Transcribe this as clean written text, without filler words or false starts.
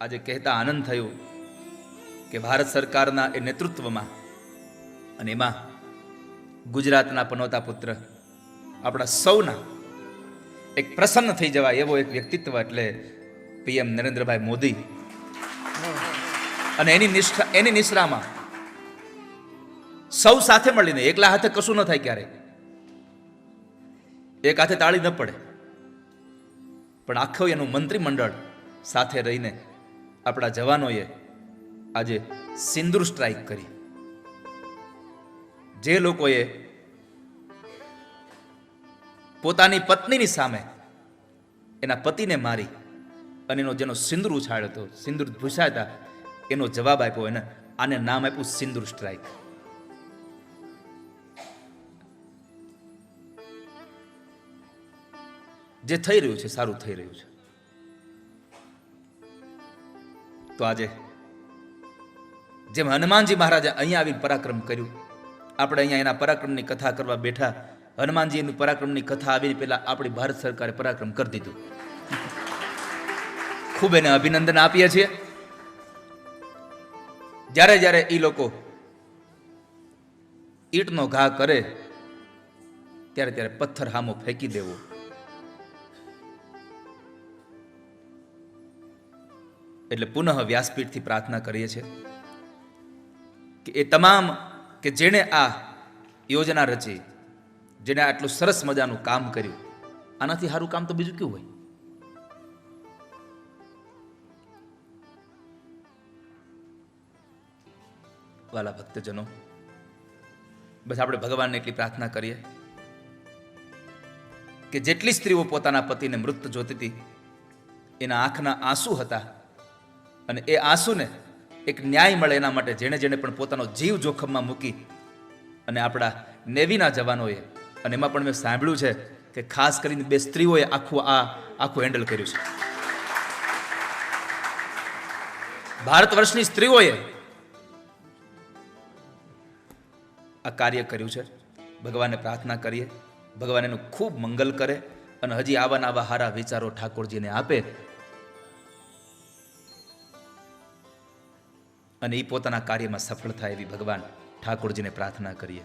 આજે કહેતા આનંદ થયો કે ભારત સરકારના એ નેતૃત્વમાં અને એમાં ગુજરાતના પનોતા પુત્ર આપણા સૌના એક પ્રસન્ન થઈ જવાય એવો એક વ્યક્તિત્વ એટલે પીએમ નરેન્દ્રભાઈ મોદી અને એની નિશ્રામાં સૌ સાથે મળીને, એકલા હાથે કશું ન થાય ક્યારે, એક હાથે તાળી ન પડે, પણ આખું એનું મંત્રીમંડળ સાથે રહીને આપણા જવાનોએ આજે સિંદૂર સ્ટ્રાઇક કરી. જે લોકોએ પોતાની પત્નીની સામે એના પતિને મારી અને એનો જેનો સિંદૂર ઉછાળ્યો હતો, સિંદૂર ભૂસાતા, એનો જવાબ આપ્યો એને, આને નામ આપ્યું સિંદૂર સ્ટ્રાઇક. જે થઈ રહ્યું છે સારું થઈ રહ્યું છે. તો આજે જેમ હનુમાનજી મહારાજે અહીંયા આવી પરાક્રમ કર્યું, આપણે અહીંયા એના પરાક્રમની કથા કરવા બેઠા. હનુમાનજીની પરાક્રમની કથા આવીને પહેલા આપણી ભારત સરકારે પરાક્રમ કરી દીધું. ખૂબ એને અભિનંદન આપીએ છીએ. જ્યારે જ્યારે એ લોકો ઈંટનો ઘા કરે ત્યારે ત્યારે પથ્થર હામો ફેંકી દેવો. એટલે પુનઃ વ્યાસપીઠથી પ્રાર્થના કરીએ છીએ કે એ તમામ કે જેણે આ યોજના રચી, જેણે આટલું સરસ મજાનું કામ કર્યું, આનાથી સારું કામ તો બીજું કેવું હોય? વાલા ભક્તજનો, બસ આપણે ભગવાનને એટલી પ્રાર્થના કરીએ કે જેટલી સ્ત્રીઓ પોતાના પતિને મૃત જોતી હતી, એના આંખના આંસુ હતા, અને એ આંસુને એક ન્યાય મળે એના માટે જેણે જેણે પણ પોતાનો જીવ જોખમમાં મૂકી અને આપણા નેવીના જવાનોએ, અને એમાં પણ મેં સાંભળ્યું છે કે ખાસ કરીને 2 સ્ત્રીઓએ આખું હેન્ડલ કર્યું છે. ભારત વર્ષની સ્ત્રીઓએ આ કાર્ય કર્યું છે. ભગવાનને પ્રાર્થના કરીએ, ભગવાન એનું ખૂબ મંગલ કરે અને હજી આવા હારા વિચારો ઠાકોરજીને આપે અને એ પોતાના કાર્યમાં સફળ થાય એવી ભગવાન ઠાકોરજીને પ્રાર્થના કરીએ.